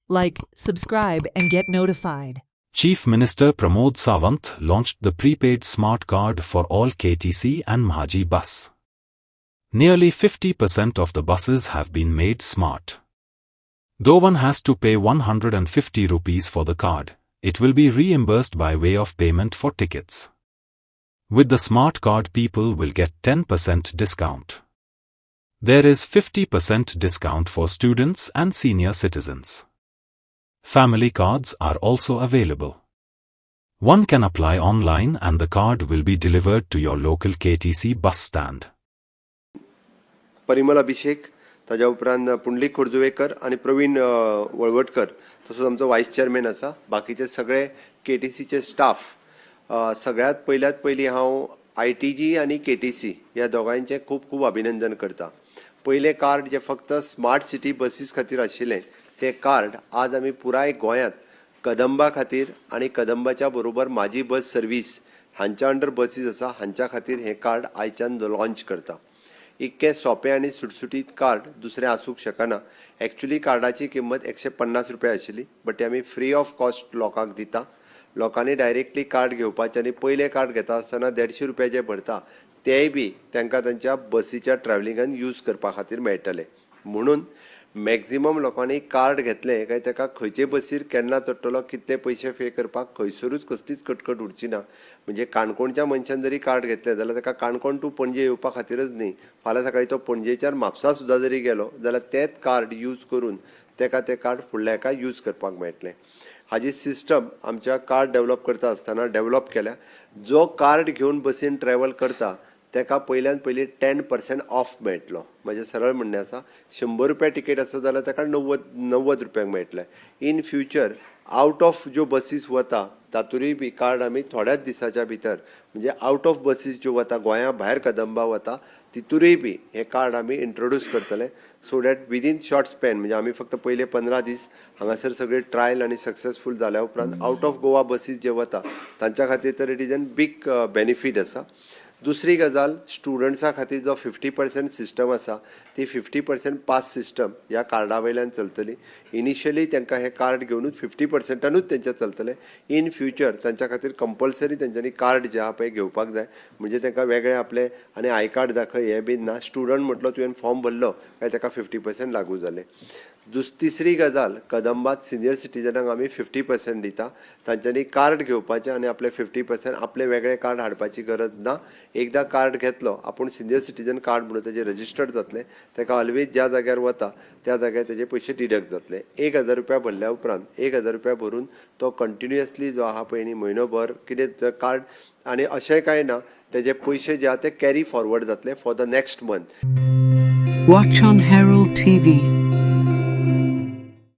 Like, subscribe and get notified. Chief Minister Pramod Sawant launched the prepaid smart card for all KTC and Mahaji bus. Nearly 50% of the buses have been made smart. Though one has to pay 150 rupees for the card, it will be reimbursed by way of payment for tickets. With the smart card, people will get 10% discount. There is 50% discount for students and senior citizens. Family cards are also available. One can apply online and the card will be delivered to your local KTC bus stand. Parimal अभिषेक, ताज्या उपरांत पुंडलीक खोर्जुवेकर आणि प्रवीण वळवटकर तसोच आमचो वायस chairman आसा. बाकीचे सगळे केटीसीचे staff. सगळ्यात पयली हांव ITG आणि KTC ह्या दोगांचे खूब खूब अभिनंदन करता. पहिले कार्ड जे फक्त स्मार्ट सिटी बसीस खातीर आशिल्लें ते कार्ड आज आमी पुराय गोंयांत कदंबा खातीर आणि कदंबाच्या बरोबर माझी बस सर्वीस हांच्या अंडर बसीस आसा हांच्या खातीर हे कार्ड आयच्यान लॉन्च करता. इतकें सोंपें आनी सुटसुटीत कार्ड दुसरें आसूंक शकना. एक्चुअली कार्डाची किंमत 150 रुपया आशिल्ली, बट ती आमी फ्री ऑफ कॉस्ट लोकांक दिता. लोकांनी डायरेक्टली कार्ड घेवपाचें आनी पयलें कार्ड घेता आसतना 150 रुपया जे भरता तेय बी तांकां तांच्या बसीच्या ट्रॅव्हलिंगान यूज करपा खातीर मेळटले. म्हणून मॅक्झिमम लोकांनी कार्ड घेतलें काय ताका खंयचे बसीर केन्ना चडटलो कितले पयशे पे करपाक खंयसरूच कसलीच कटकट उरची ना. म्हणजे काणकोणच्या मनशान जरी कार्ड घेतलें जाल्यार ताका काणकोण टू पणजे येवपा खातीरच न्ही, फाल्यां सकाळी तो पणजेच्यान म्हापसा सुद्दां जरी गेलो जाल्यार तेंच कार्ड यूज करून ताका तें कार्ड फुडल्या हाका यूज करपाक मेळटलें. हाजी सिस्टम आमच्या कार्ड डेव्हलप करता आसतना डेव्हलप केल्या. जो कार्ड घेवन बसीन ट्रॅव्हल करता ताका पयल्यान पयली 10% ऑफ मेळटलो. म्हणजे सरळ म्हणणें आसा 100 रुपया टिकेट आसा जाल्यार ताका 90 रुपयांक मेळटलें. इन फ्युचर आउट ऑफ ज्यो बसीस वता तातूंतय बी कार्ड आमी थोड्याच दिसाच्या भितर म्हणजे आउट ऑफ बसीस ज्यो वता गोंया भायर कदंबा वता तितूरय बी हे कार्ड आमी इंट्रोड्यूस करतले. So that within short span म्हणजे आमी फक्त पयले 15 दीस हांगासर सगळे ट्रायल आनी सक्सेसफूल जाल्या उपरांत आउट ऑफ गोवा बसीस जे वता तांच्या खातीर तर it is an big benefit आसा. दुसरी गजाल स्टुडंट्सां खातीर जो 50% सिस्टम आसा ती 50% पास सिस्टम ह्या कार्डा वयल्यान चलतली. इनिशियली तांकां हे कार्ड घेवनूच 50%नूच तेंचें चलतलें. इन फ्युचर तांच्या खातीर कंपल्सरी तेंच्यांनी कार्ड जे आहा पळय घेवपाक जाय. म्हणजे तांकां वेगळे आपले आनी आय कार्ड दाखय हें बीन ना. स्टुडंट म्हटलो तुवें फॉर्म भरलो काय ताका 50% लागू जालें. तिसरी गजाल कदंबात सिनियर सिटीजनांक आमी 50% दिता. तांच्यांनी कार्ड घेवपाचें आनी आपले 50% आपले वेगळे कार्ड हाडपाची गरज ना. एकदां कार्ड घेतलो आपूण सिनियर सिटीजन कार्ड म्हणून तेजें रजिस्टर्ड जातलें. ताका ऑलवेज ज्या जाग्यार वता त्या जाग्यार तेजे पयशे डिडक्ट जातले. 1000 रुपया भरल्या उपरांत 1000 रुपया भरून तो कंटिन्युअसली जो आहा पळय न्ही म्हयनोभर कितें कार्ड आनी अशें कांय ना तेजे पयशे जे आहा ते कॅरी फॉरवर्ड जातले for the next month. Watch on Herald TV.